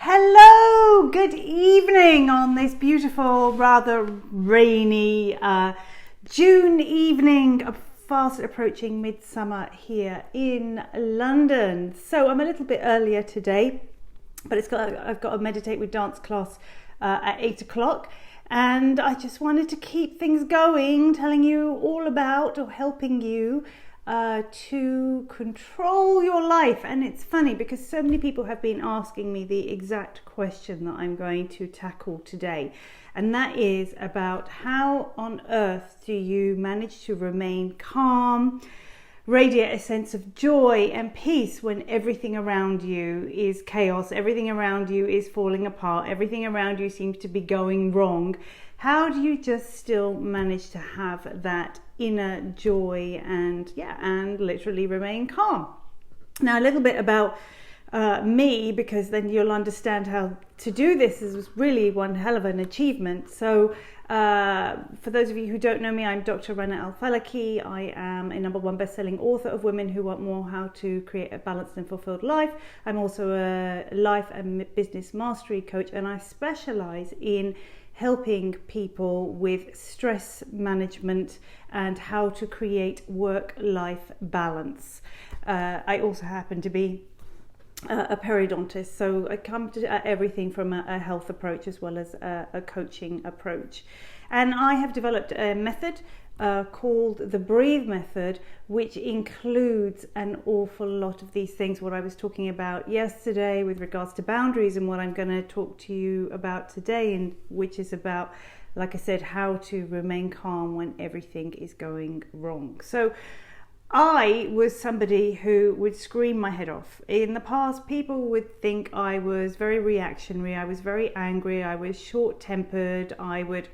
Hello, good evening on this beautiful, rather rainy June evening, fast approaching midsummer here in London. So I'm a little bit earlier today, but I've got a meditate with dance class at 8 o'clock. And I just wanted to keep things going, telling you all about or helping you to control your life. And it's funny because so many people have been asking me the exact question that I'm going to tackle today. And that is about how on earth do you manage to remain calm, radiate a sense of joy and peace when everything around you is chaos, everything around you is falling apart, everything around you seems to be going wrong. How do you just still manage to have that inner joy and literally remain calm? Now, a little bit about me, because then you'll understand how to do this. This was really one hell of an achievement. So for those of you who don't know me, I'm Dr. Rana Al-Falaki. I am a #1 best-selling author of Women Who Want More, How to Create a Balanced and Fulfilled Life. I'm also a life and business mastery coach, and I specialize in helping people with stress management and how to create work-life balance. I also happen to be a periodontist, so I come to everything from a health approach as well as a coaching approach. And I have developed a method called the Breathe Method, which includes an awful lot of these things, what I was talking about yesterday with regards to boundaries, and what I'm going to talk to you about today, and which is about, like I said, how to remain calm when everything is going wrong. So I was somebody who would scream my head off. In the past, people would think I was very reactionary, I was very angry, I was short-tempered, I would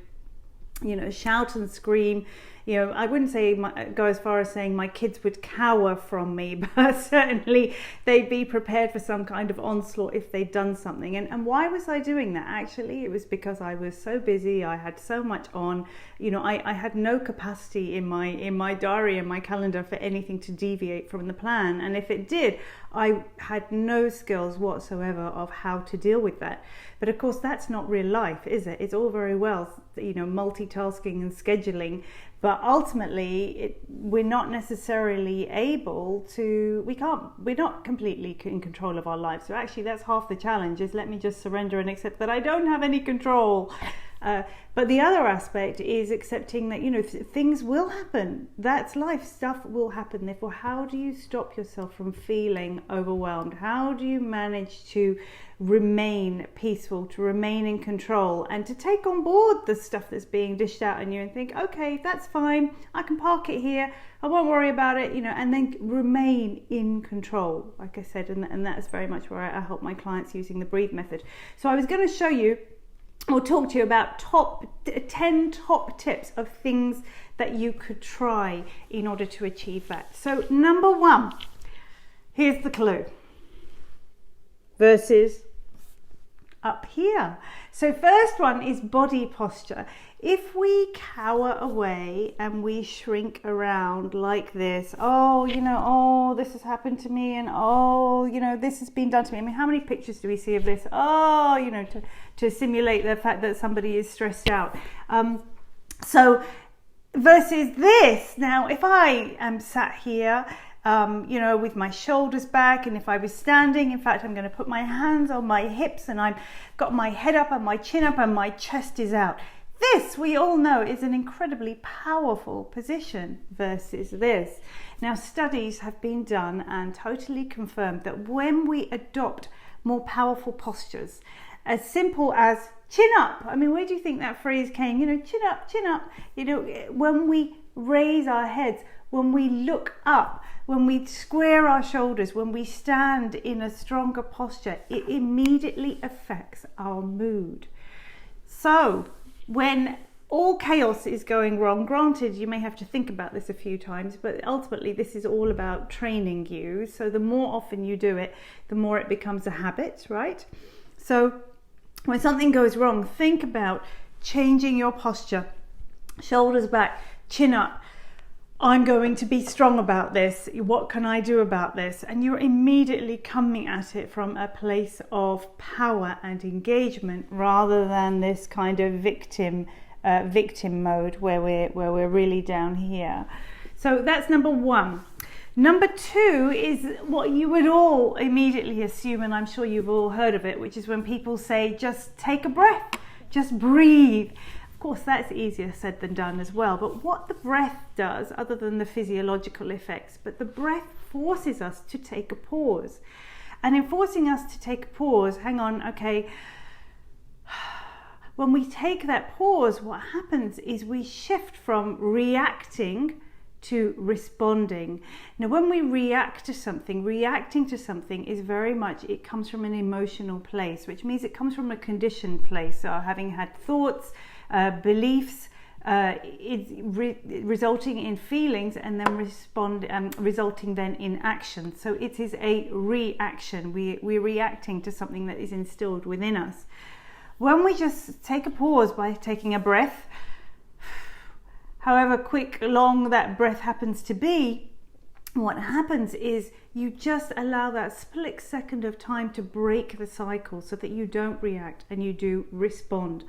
shout and scream. I wouldn't go as far as saying my kids would cower from me, but certainly they'd be prepared for some kind of onslaught if they'd done something. And why was I doing that? Actually, it was because I was so busy. I had so much on. I had no capacity in my diary and my calendar for anything to deviate from the plan. And if it did, I had no skills whatsoever of how to deal with that. But of course, that's not real life, is it? It's all very well, multitasking and scheduling, but ultimately we're not necessarily able to, we're not completely in control of our lives. So actually that's half the challenge, is let me just surrender and accept that I don't have any control. But the other aspect is accepting that, things will happen. That's life. Stuff will happen. Therefore, how do you stop yourself from feeling overwhelmed? How do you manage to remain peaceful, to remain in control, and to take on board the stuff that's being dished out on you and think, okay, that's fine. I can park it here. I won't worry about it, and then remain in control, like I said. And that's very much where I help my clients using the Breathe Method. So I was going to show you, or talk to you about 10 top tips of things that you could try in order to achieve that. So number 1, here's the clue. Versus up here. So first one is body posture. If we cower away and we shrink around like this, this has happened to me, and this has been done to me. I mean, how many pictures do we see of this? To simulate the fact that somebody is stressed out. So versus this, now if I am sat here, with my shoulders back, and if I was standing, in fact, I'm going to put my hands on my hips, and I've got my head up and my chin up and my chest is out. This, we all know, is an incredibly powerful position versus this. Now, studies have been done and totally confirmed that when we adopt more powerful postures, as simple as chin up. I mean, where do you think that phrase came? Chin up, chin up. When we raise our heads, when we look up, when we square our shoulders, when we stand in a stronger posture, it immediately affects our mood. So when all chaos is going wrong, granted, you may have to think about this a few times, but ultimately this is all about training you. So the more often you do it, the more it becomes a habit, right? So when something goes wrong, think about changing your posture. Shoulders back, chin up. I'm going to be strong about this. What can I do about this? And you're immediately coming at it from a place of power and engagement, rather than this kind of victim mode where we're really down here. So that's number one. Number two is what you would all immediately assume, and I'm sure you've all heard of it, which is when people say, just take a breath, just breathe. Of course, that's easier said than done as well. But what the breath does, other than the physiological effects, but the breath forces us to take a pause. And in forcing us to take a pause, hang on, okay, when we take that pause, what happens is we shift from reacting to responding. Now, when we reacting to something is very much, it comes from an emotional place, which means it comes from a conditioned place. So having had thoughts, beliefs, resulting in feelings, and then resulting then in action. So it is a reaction. We're reacting to something that is instilled within us. When we just take a pause by taking a breath, however quick, long that breath happens to be, what happens is you just allow that split second of time to break the cycle so that you don't react and you do respond.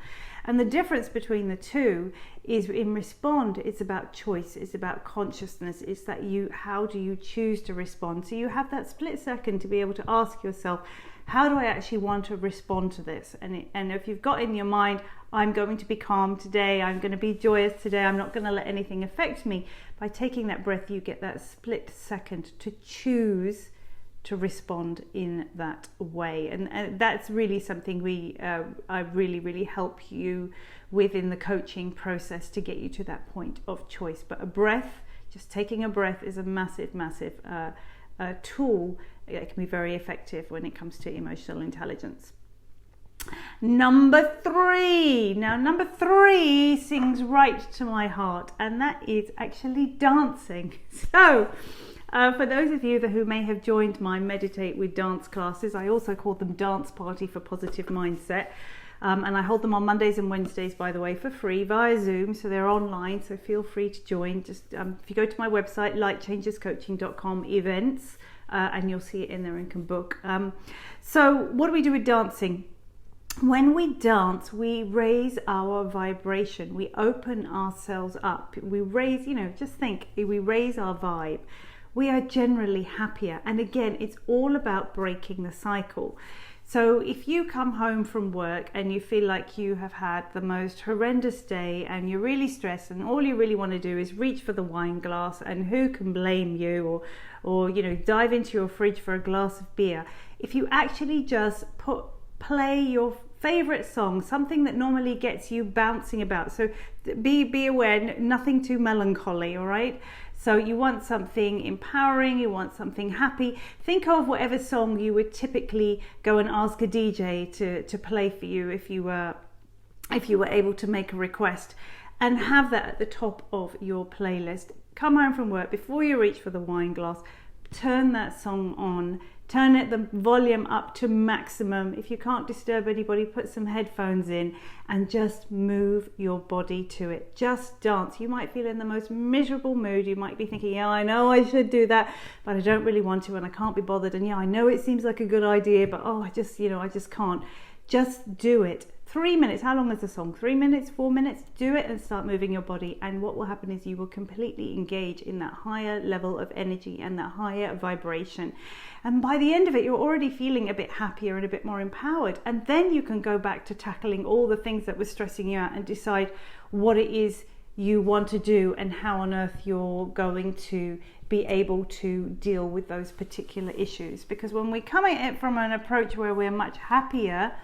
And the difference between the two is, in respond, it's about choice, it's about consciousness, it's that how do you choose to respond? So you have that split second to be able to ask yourself, how do I actually want to respond to this? And if you've got in your mind, I'm going to be calm today, I'm going to be joyous today, I'm not going to let anything affect me. By taking that breath, you get that split second to choose to respond in that way. And that's really something I really help you with in the coaching process, to get you to that point of choice. But a breath, just taking a breath, is a massive tool that can be very effective when it comes to emotional intelligence. Number three. Now, number three sings right to my heart, and that is actually dancing. So, for those of you who may have joined my Meditate with Dance classes, I also call them Dance Party for Positive Mindset. And I hold them on Mondays and Wednesdays, by the way, for free via Zoom. So they're online, so feel free to join. Just if you go to my website, lightchangescoaching.com events, and you'll see it in there and can book. So what do we do with dancing? When we dance, we raise our vibration. We open ourselves up. We raise, just think, we raise our vibe. We are generally happier. And again, it's all about breaking the cycle. So if you come home from work and you feel like you have had the most horrendous day and you're really stressed, and all you really want to do is reach for the wine glass, and who can blame you, or dive into your fridge for a glass of beer. If you actually just play your favorite song, something that normally gets you bouncing about. So be aware, nothing too melancholy, all right? So you want something empowering, you want something happy. Think of whatever song you would typically go and ask a DJ to play for you if you were able to make a request, and have that at the top of your playlist. Come home from work, before you reach for the wine glass, turn that song on. Turn the volume up to maximum. If you can't disturb anybody, put some headphones in and just move your body to it. Just dance. You might feel in the most miserable mood. You might be thinking, yeah, I know I should do that, but I don't really want to, and I can't be bothered. And yeah, I know it seems like a good idea, but I just can't. Just do it. 3 minutes. How long is the song? 3 minutes, 4 minutes? Do it and start moving your body. And what will happen is you will completely engage in that higher level of energy and that higher vibration. And by the end of it, you're already feeling a bit happier and a bit more empowered. And then you can go back to tackling all the things that were stressing you out and decide what it is you want to do and how on earth you're going to be able to deal with those particular issues. Because when we come at it from an approach where we're much happier,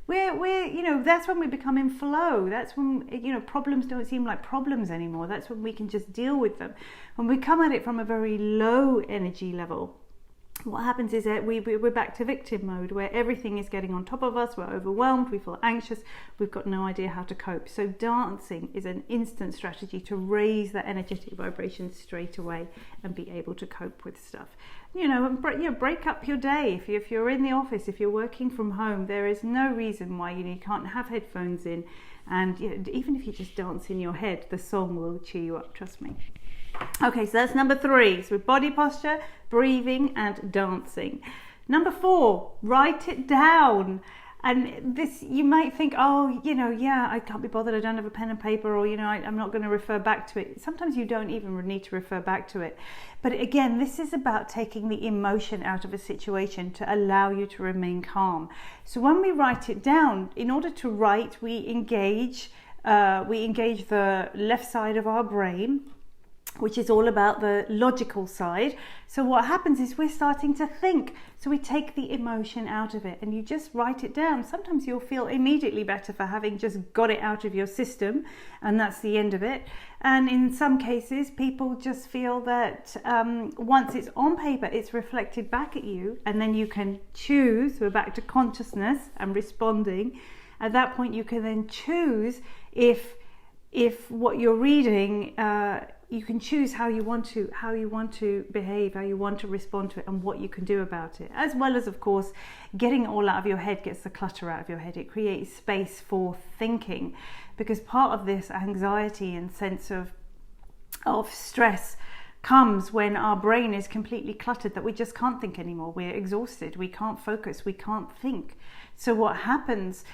we're that's when we become in flow. That's when problems don't seem like problems anymore. That's when we can just deal with them. When we come at it from a very low energy level, what happens is that we're back to victim mode, where everything is getting on top of us, we're overwhelmed, we feel anxious, we've got no idea how to cope. So dancing is an instant strategy to raise that energetic vibration straight away and be able to cope with stuff. Break up your day. If you're in the office, if you're working from home, there is no reason why you can't have headphones in, and even if you just dance in your head, the song will cheer you up, trust me. Okay, so that's number 3. So body posture, breathing and dancing. Number 4, write it down. And this, you might think, oh, yeah, I can't be bothered, I don't have a pen and paper, or, I'm not going to refer back to it. Sometimes you don't even need to refer back to it. But again, this is about taking the emotion out of a situation to allow you to remain calm. So when we write it down, in order to write, we engage the left side of our brain, which is all about the logical side. So what happens is we're starting to think. So we take the emotion out of it and you just write it down. Sometimes you'll feel immediately better for having just got it out of your system, and that's the end of it. And in some cases, people just feel that once it's on paper, it's reflected back at you, and then you can choose. We're back to consciousness and responding. At that point, you can then choose if what you're reading, you can choose how you want to behave, how you want to respond to it, and what you can do about it. As well as, of course, getting it all out of your head gets the clutter out of your head. It creates space for thinking, because part of this anxiety and sense of stress comes when our brain is completely cluttered, that we just can't think anymore. We're exhausted, we can't focus, we can't think. So what happens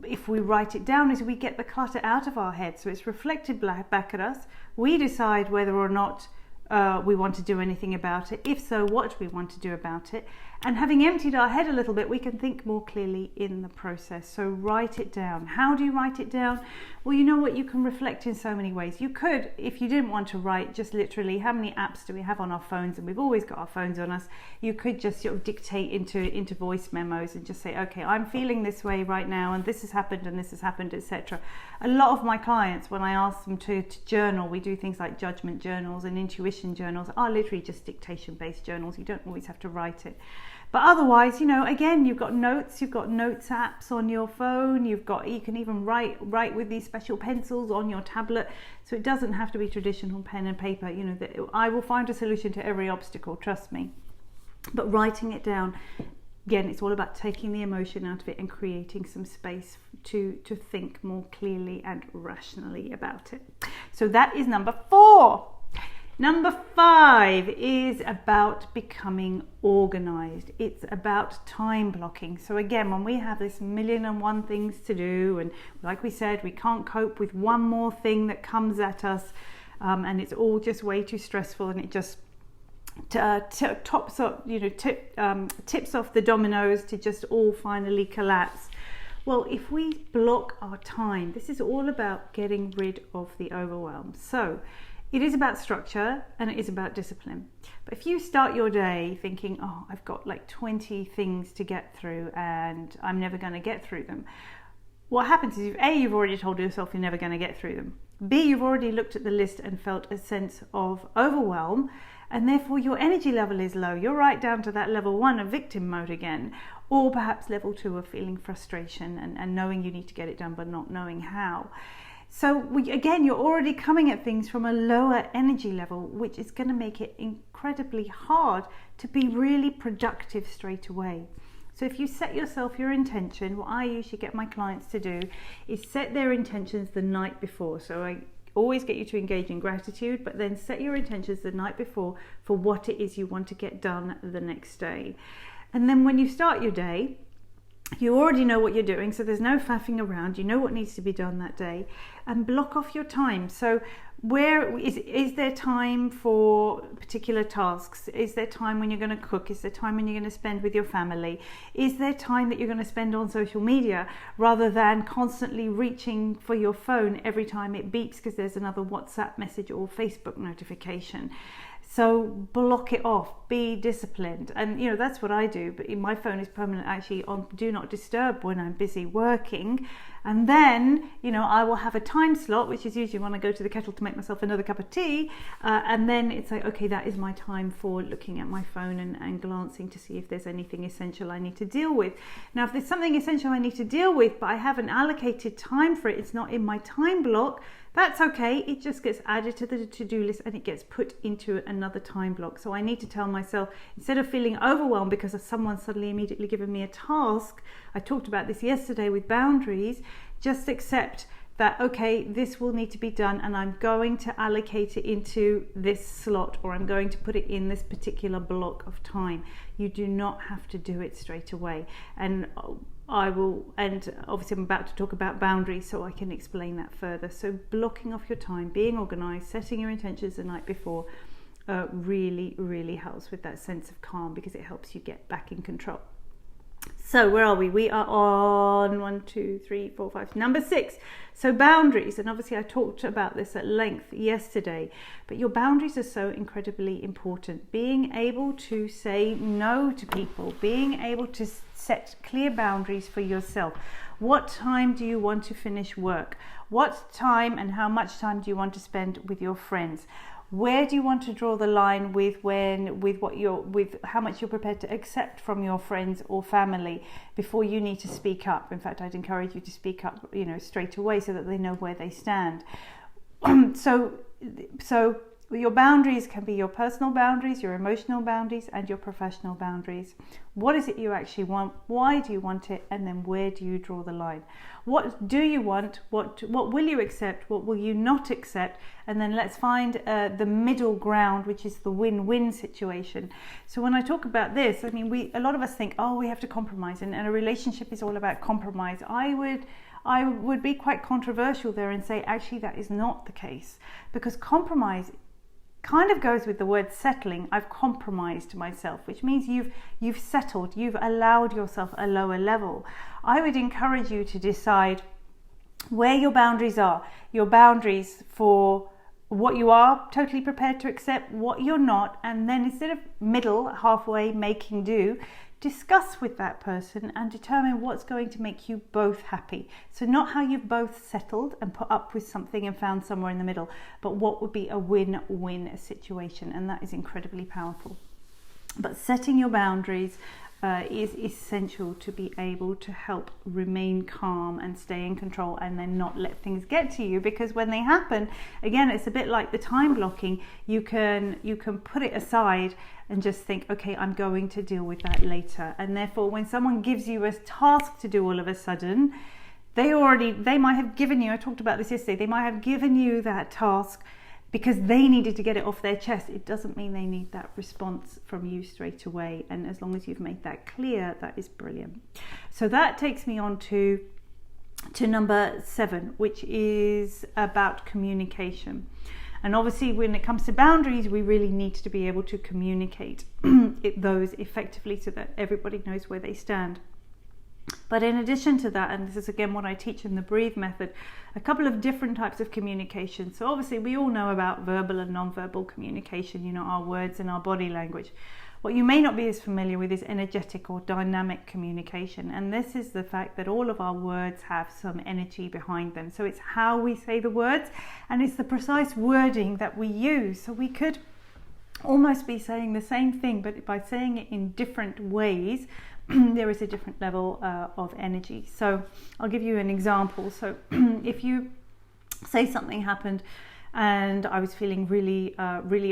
if we write it down is we get the clutter out of our head, so it's reflected back at us. We decide whether or not we want to do anything about it. If so, what we want to do about it. And having emptied our head a little bit, we can think more clearly in the process. So write it down. How do you write it down? Well, you know what? You can reflect in so many ways. You could, if you didn't want to write, just literally, how many apps do we have on our phones? And we've always got our phones on us. You could just sort of dictate into voice memos and just say, okay, I'm feeling this way right now, and this has happened, etc. A lot of my clients, when I ask them to journal, we do things like judgment journals and intuition journals, are literally just dictation-based journals. You don't always have to write it. But otherwise, again, you've got notes apps on your phone. You can even write with these special pencils on your tablet. So it doesn't have to be traditional pen and paper. I will find a solution to every obstacle, trust me. But writing it down, again, it's all about taking the emotion out of it and creating some space to think more clearly and rationally about it. So that is number 4. Number 5 is about becoming organized. It's about time blocking. So again, when we have this 1,000,001 things to do, and like we said, we can't cope with one more thing that comes at us, and it's all just way too stressful, and it just tips off the dominoes to just all finally collapse. Well, if we block our time, this is all about getting rid of the overwhelm. So it is about structure and it is about discipline. But if you start your day thinking, oh, I've got like 20 things to get through and I'm never going to get through them, what happens is, A, you've already told yourself you're never going to get through them. B, you've already looked at the list and felt a sense of overwhelm, and therefore your energy level is low. You're right down to that level 1 of victim mode again, or perhaps level 2 of feeling frustration and knowing you need to get it done but not knowing how. So again, you're already coming at things from a lower energy level, which is going to make it incredibly hard to be really productive straight away. So if you set yourself your intention, what I usually get my clients to do is set their intentions the night before. So I always get you to engage in gratitude, but then set your intentions the night before for what it is you want to get done the next day. And then when you start your day, you already know what you're doing, so there's no faffing around. You know what needs to be done that day, and block off your time. So where is there time for particular tasks? Is there time when you're going to cook? Is there time when you're going to spend with your family? Is there time that you're going to spend on social media, rather than constantly reaching for your phone every time it beeps because there's another WhatsApp message or Facebook notification? So block it off, be disciplined. And that's what I do, but my phone is permanent actually on do not disturb when I'm busy working. And then, I will have a time slot, which is usually when I go to the kettle to make myself another cup of tea. And then it's like, okay, that is my time for looking at my phone and glancing to see if there's anything essential I need to deal with. Now, if there's something essential I need to deal with, but I haven't allocated time for it, it's not in my time block, that's okay. It just gets added to the to-do list and it gets put into another time block. So I need to tell myself, instead of feeling overwhelmed because of someone suddenly immediately giving me a task, I talked about this yesterday with boundaries, just accept that, okay, this will need to be done and I'm going to allocate it into this slot, or I'm going to put it in this particular block of time. You do not have to do it straight away. And obviously I'm about to talk about boundaries, so I can explain that further. So blocking off your time, being organized, setting your intentions the night before really, really helps with that sense of calm, because it helps you get back in control. So where are we? We are on number 6. So boundaries, and obviously I talked about this at length yesterday, but your boundaries are so incredibly important. Being able to say no to people, being able to set clear boundaries for yourself. What time do you want to finish work? What time and how much time do you want to spend with your friends? Where do you want to draw the line with how much you're prepared to accept from your friends or family before you need to speak up? In fact, I'd encourage you to speak up, straight away, so that they know where they stand. So your boundaries can be your personal boundaries, your emotional boundaries, and your professional boundaries. What is it you actually want? Why do you want it? And then where do you draw the line? What do you want? What will you accept? What will you not accept? And then let's find the middle ground, which is the win-win situation. So when I talk about this, I mean, a lot of us think, we have to compromise, and a relationship is all about compromise. I would be quite controversial there and say, actually, that is not the case, because compromise kind of goes with the word settling. I've compromised myself, which means you've settled, you've allowed yourself a lower level. I would encourage you to decide where your boundaries are, your boundaries for what you are totally prepared to accept, what you're not, and then instead of middle, halfway, making do, discuss with that person and determine what's going to make you both happy. So not how you've both settled and put up with something and found somewhere in the middle, but what would be a win-win situation, and that is incredibly powerful. But setting your boundaries is essential to be able to help remain calm and stay in control, and then not let things get to you, because when they happen, again, it's a bit like the time blocking. You can put it aside and just think, okay, I'm going to deal with that later. And therefore, when someone gives you a task to do all of a sudden, they might have given you, I talked about this yesterday, they might have given you that task because they needed to get it off their chest. It doesn't mean they need that response from you straight away. And as long as you've made that clear, that is brilliant. So that takes me on to number 7, which is about communication. And obviously, when it comes to boundaries, we really need to be able to communicate those effectively so that everybody knows where they stand. But in addition to that, and this is again what I teach in the Breathe method, a couple of different types of communication. So obviously we all know about verbal and non-verbal communication, our words and our body language. What you may not be as familiar with is energetic or dynamic communication. And this is the fact that all of our words have some energy behind them. So it's how we say the words, and it's the precise wording that we use. So we could almost be saying the same thing, but by saying it in different ways, there is a different level of energy. So I'll give you an example. So if you say something happened and I was feeling really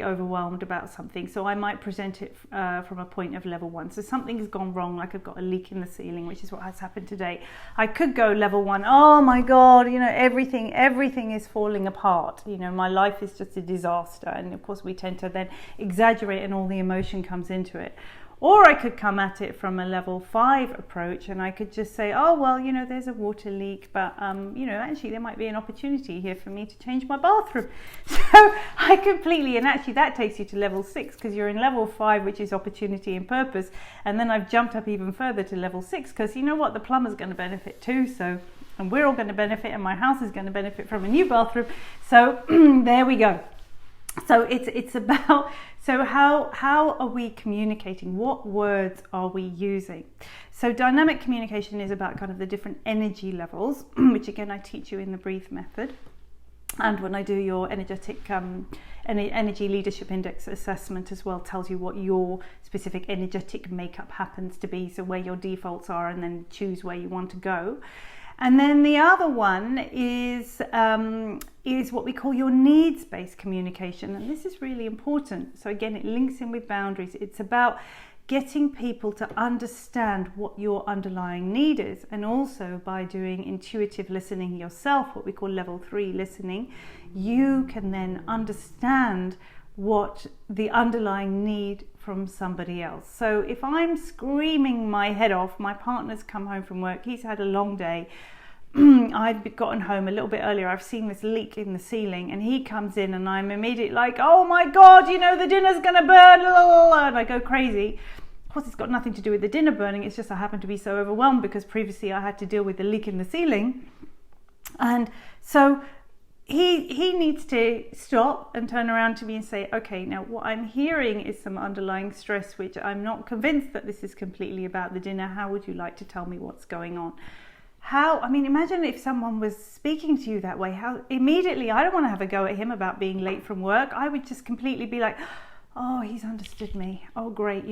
overwhelmed about something, so I might present it from a point of level 1. So something has gone wrong, like I've got a leak in the ceiling, which is what has happened today. I could go level 1, oh my God, everything is falling apart. My life is just a disaster. And of course we tend to then exaggerate and all the emotion comes into it. Or I could come at it from a level 5 approach, and I could just say, oh, well, there's a water leak, but, actually there might be an opportunity here for me to change my bathroom. So I completely, and actually that takes you to level 6, because you're in level 5, which is opportunity and purpose. And then I've jumped up even further to level 6, because you know what, the plumber's going to benefit too. So, and we're all going to benefit, and my house is going to benefit from a new bathroom. So there we go. So it's about, so how are we communicating? What words are we using? So dynamic communication is about kind of the different energy levels, which again I teach you in the Breathe method. And when I do your energetic energy leadership index assessment as well, tells you what your specific energetic makeup happens to be, so where your defaults are, and then choose where you want to go. And then the other one is what we call your needs-based communication. And this is really important. So again, it links in with boundaries. It's about getting people to understand what your underlying need is, and also by doing intuitive listening yourself, what we call level 3 listening, you can then understand what the underlying need from somebody else. So if I'm screaming my head off, my partner's come home from work, he's had a long day, I'd gotten home a little bit earlier, I've seen this leak in the ceiling, and he comes in and I'm immediately like, oh my God, the dinner's gonna burn, and I go crazy. Of course, it's got nothing to do with the dinner burning, it's just I happen to be so overwhelmed because previously I had to deal with the leak in the ceiling. And so he needs to stop and turn around to me and say, okay, now what I'm hearing is some underlying stress, which I'm not convinced that this is completely about the dinner. How would you like to tell me what's going on? Imagine if someone was speaking to you that way, how immediately, I don't want to have a go at him about being late from work. I would just completely be like, oh, he's understood me. Oh, great.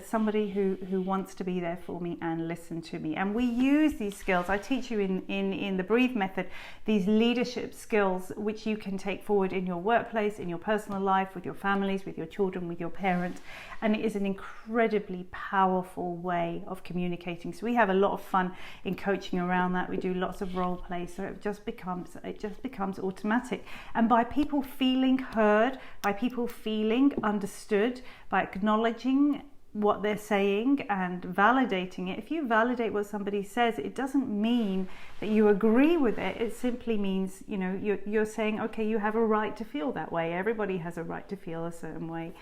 Somebody who wants to be there for me and listen to me. And we use these skills. I teach you in the Breathe method, these leadership skills, which you can take forward in your workplace, in your personal life, with your families, with your children, with your parents. And it is an incredibly powerful way of communicating. So we have a lot of fun in coaching around that. We do lots of role play. So it just becomes automatic. And by people feeling heard, by people feeling understood, by acknowledging what they're saying and validating it. If you validate what somebody says, it doesn't mean that you agree with it. It simply means, you're saying, okay, you have a right to feel that way. Everybody has a right to feel a certain way.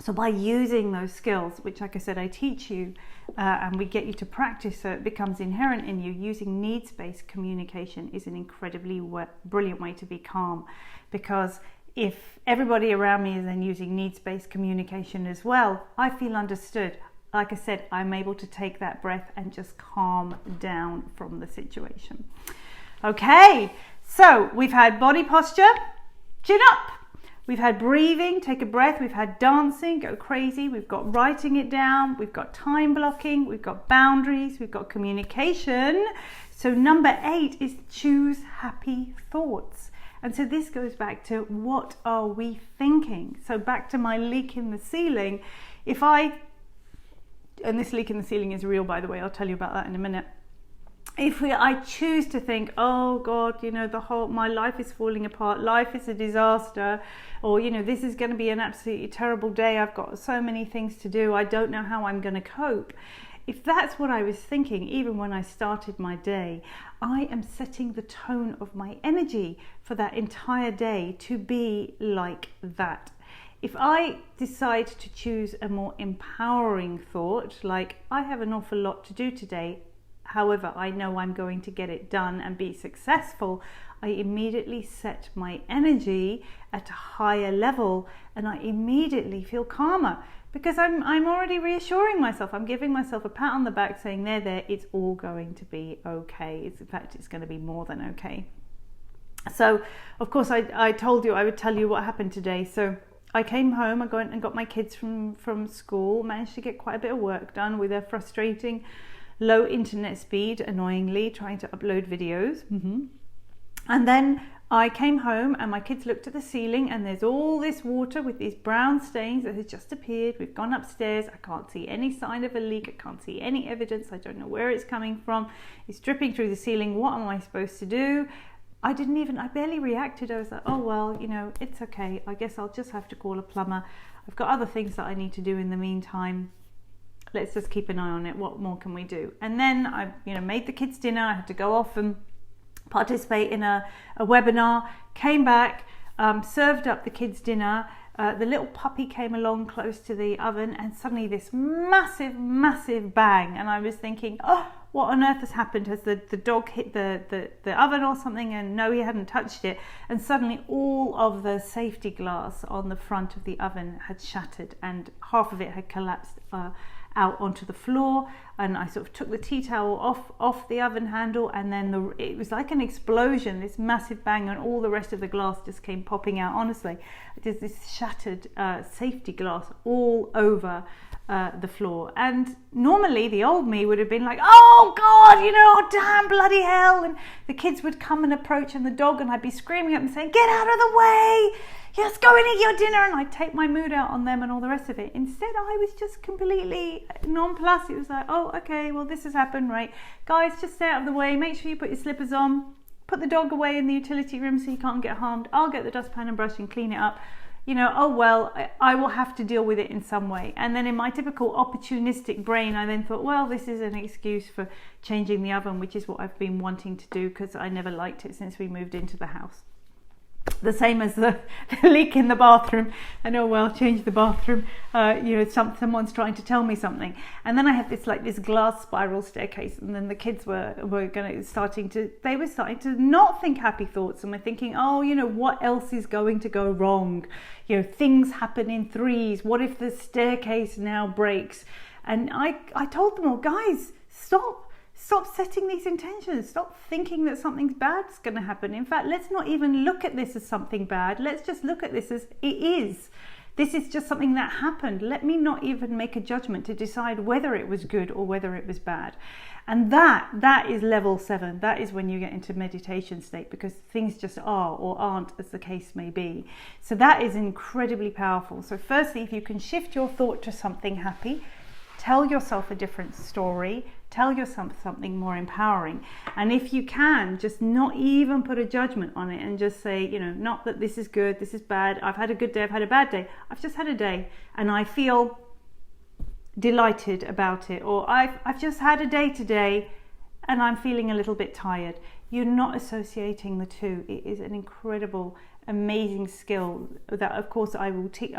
So by using those skills, which, like I said, I teach you, and we get you to practice so it becomes inherent in you, using needs-based communication is an incredibly brilliant way to be calm. Because if everybody around me is then using needs-based communication as well, I feel understood. Like I said, I'm able to take that breath and just calm down from the situation. Okay, so we've had body posture, chin up. We've had breathing, take a breath. We've had dancing, go crazy. We've got writing it down. We've got time blocking. We've got boundaries. We've got communication. So number 8 is choose happy thoughts. And so this goes back to what are we thinking? So back to my leak in the ceiling. And this leak in the ceiling is real, by the way. I'll tell you about that in a minute. I choose to think, oh God, my life is falling apart, life is a disaster, or, this is going to be an absolutely terrible day, I've got so many things to do, I don't know how I'm going to cope. If that's what I was thinking, even when I started my day, I am setting the tone of my energy for that entire day to be like that. If I decide to choose a more empowering thought, like I have an awful lot to do today, however, I know I'm going to get it done and be successful, I immediately set my energy at a higher level and I immediately feel calmer because I'm already reassuring myself. I'm giving myself a pat on the back saying, there, it's all going to be okay. In fact, it's going to be more than okay. So, of course, I told you I would tell you what happened today. So I came home, I went and got my kids from school, managed to get quite a bit of work done with a frustrating low internet speed, annoyingly, trying to upload videos. And then I came home and my kids looked at the ceiling and there's all this water with these brown stains that has just appeared. We've gone upstairs. I can't see any sign of a leak. I can't see any evidence. I don't know where it's coming from. It's dripping through the ceiling. What am I supposed to do? I barely reacted. I was like, oh, well, it's okay. I guess I'll just have to call a plumber. I've got other things that I need to do in the meantime. Let's just keep an eye on it. What more can we do? And then I, made the kids dinner. I had to go off and participate in a webinar. Came back, served up the kids' dinner. The little puppy came along close to the oven, and suddenly this massive, massive bang. And I was thinking, oh, what on earth has happened? Has the dog hit the oven or something? And no, he hadn't touched it. And suddenly all of the safety glass on the front of the oven had shattered, and half of it had collapsed out onto the floor. And I sort of took the tea towel off the oven handle, and then it was like an explosion, this massive bang, and all the rest of the glass just came popping out. Honestly, there's this shattered safety glass all over the floor. And normally the old me would have been like, oh God, oh damn bloody hell. And the kids would come and approach and the dog, and I'd be screaming at them saying, get out of the way, yes, go and eat your dinner. And I'd take my mood out on them and all the rest of it. Instead, I was just completely nonplussed. It was like, oh, okay, well, this has happened, right? Guys, just stay out of the way. Make sure you put your slippers on. Put the dog away in the utility room so he can't get harmed. I'll get the dustpan and brush and clean it up. Oh well, I will have to deal with it in some way. And then in my typical opportunistic brain, I then thought, well, this is an excuse for changing the oven, which is what I've been wanting to do because I never liked it since we moved into the house. The same as the leak in the bathroom. And oh well, change the bathroom. Someone's trying to tell me something. And then I had this glass spiral staircase, and then the kids were starting to not think happy thoughts, and we're thinking, oh, what else is going to go wrong? Things happen in threes. What if the staircase now breaks? And I told them all, guys, stop setting these intentions. Stop thinking that something bad's going to happen. In fact, let's not even look at this as something bad. Let's just look at this as it is. This is just something that happened. Let me not even make a judgment to decide whether it was good or whether it was bad. And that is level 7. That is when you get into meditation state, because things just are or aren't, as the case may be. So that is incredibly powerful. So firstly, if you can shift your thought to something happy, tell yourself a different story, tell yourself something more empowering. And if you can, just not even put a judgment on it and just say, not that this is good, this is bad, I've had a good day, I've had a bad day, I've just had a day and I feel delighted about it, or I've just had a day today and I'm feeling a little bit tired. You're not associating the two. It is an incredible, amazing skill that, of course, I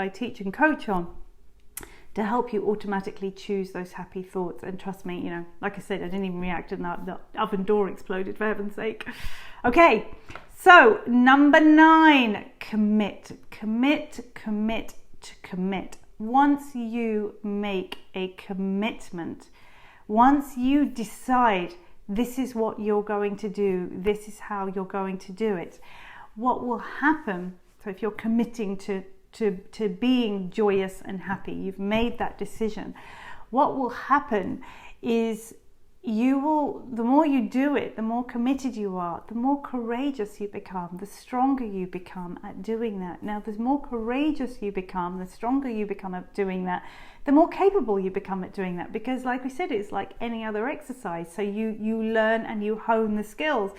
teach and coach on, to help you automatically choose those happy thoughts. And trust me, like I said, I didn't even react and the oven door exploded, for heaven's sake. Okay, so number 9, commit. Once you make a commitment, once you decide this is what you're going to do, this is how you're going to do it, what will happen, so if you're committing to being joyous and happy, you've made that decision, what will happen is the more you do it, the more committed you are, the more courageous you become, the stronger you become at doing that. Now, the more courageous you become, the stronger you become at doing that, the more capable you become at doing that, because like we said, it's like any other exercise. So you learn and you hone the skills.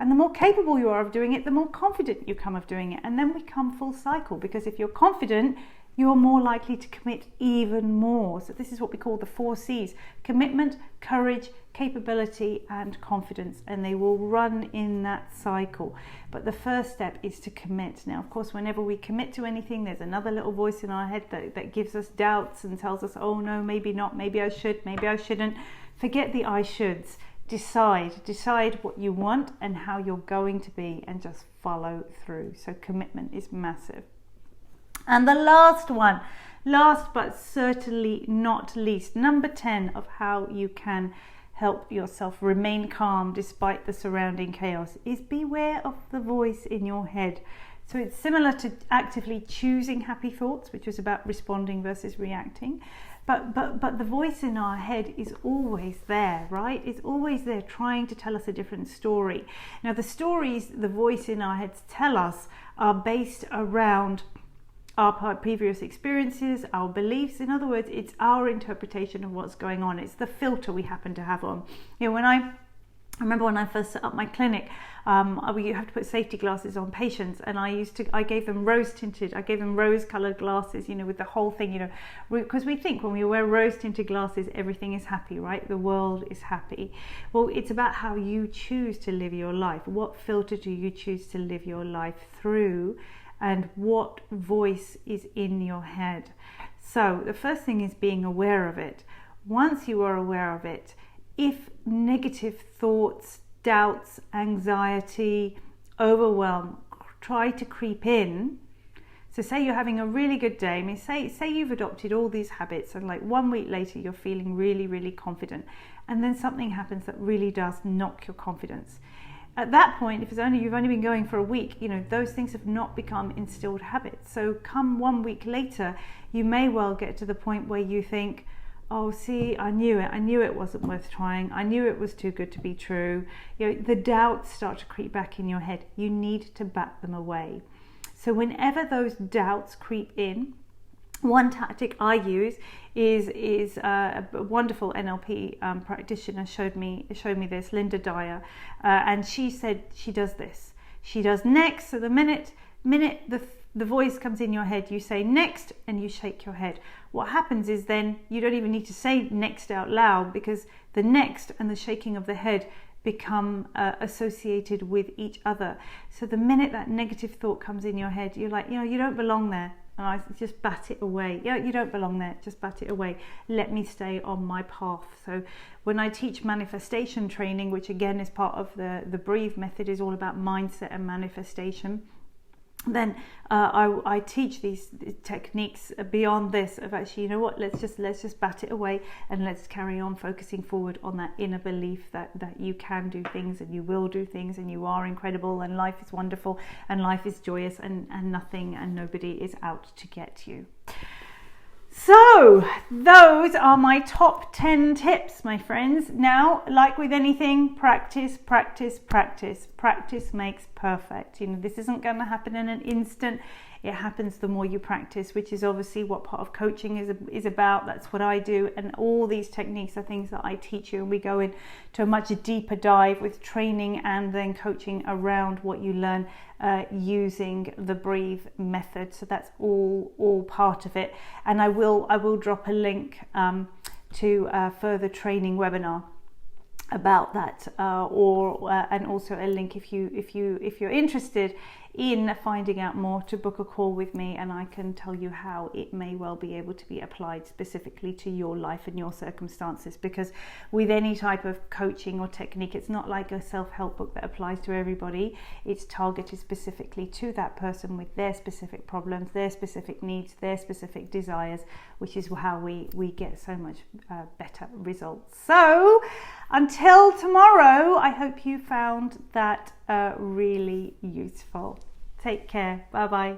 And the more capable you are of doing it, the more confident you come of doing it. And then we come full cycle, because if you're confident, you're more likely to commit even more. So this is what we call the 4 C's: commitment, courage, capability, and confidence. And they will run in that cycle. But the first step is to commit. Now, of course, whenever we commit to anything, there's another little voice in our head that gives us doubts and tells us, oh no, maybe not, maybe I should, maybe I shouldn't. Forget the I shoulds. Decide what you want and how you're going to be, and just follow through. So commitment is massive. And the last one, last but certainly not least, number 10 of how you can help yourself remain calm despite the surrounding chaos, is beware of the voice in your head. So it's similar to actively choosing happy thoughts, which is about responding versus reacting. But the voice in our head is always there, right? It's always there trying to tell us a different story. Now, the stories the voice in our heads tell us are based around our previous experiences, our beliefs. In other words, it's our interpretation of what's going on. It's the filter we happen to have on. I remember when I first set up my clinic, you have to put safety glasses on patients, and I gave them rose-colored glasses, with the whole thing, because we think when we wear rose-tinted glasses, everything is happy, right? The world is happy. Well, it's about how you choose to live your life. What filter do you choose to live your life through, and what voice is in your head? So the first thing is being aware of it. Once you are aware of it, if negative thoughts, doubts, anxiety, overwhelm try to creep in, so say you're having a really good day, say you've adopted all these habits, and like 1 week later you're feeling really, really confident, and then something happens that really does knock your confidence. At that point, if you've only been going for a week, those things have not become instilled habits. So come 1 week later, you may well get to the point where you think, oh, see, I knew it wasn't worth trying, I knew it was too good to be true. The doubts start to creep back in your head. You need to bat them away. So whenever those doubts creep in, one tactic I use is a wonderful NLP practitioner showed me this, Linda Dyer, and she said she does this. She does next. So the minute the voice comes in your head, you say next and you shake your head. What happens is then you don't even need to say next out loud, because the next and the shaking of the head become associated with each other. So the minute that negative thought comes in your head, you're like, you don't belong there. And I just bat it away. You don't belong there. Just bat it away. Let me stay on my path. So when I teach manifestation training, which again is part of the Breathe method, is all about mindset and manifestation, then I teach these techniques beyond this of actually, let's just bat it away and let's carry on focusing forward on that inner belief that you can do things and you will do things and you are incredible and life is wonderful and life is joyous and nothing and nobody is out to get you. So those are my top 10 tips, my friends. Now, like with anything, practice makes perfect. This isn't going to happen in an instant. It happens the more you practice, which is obviously what part of coaching is about. That's what I do, and all these techniques are things that I teach you, and we go into a much deeper dive with training and then coaching around what you learn using the Breathe method. So that's all part of it, and I will drop a link to a further training webinar about that, and also a link if you're interested in finding out more, to book a call with me, and I can tell you how it may well be able to be applied specifically to your life and your circumstances. Because with any type of coaching or technique, it's not like a self-help book that applies to everybody. It's targeted specifically to that person with their specific problems, their specific needs, their specific desires, which is how we get so much better results. So until tomorrow, I hope you found that really useful. Take care. Bye bye.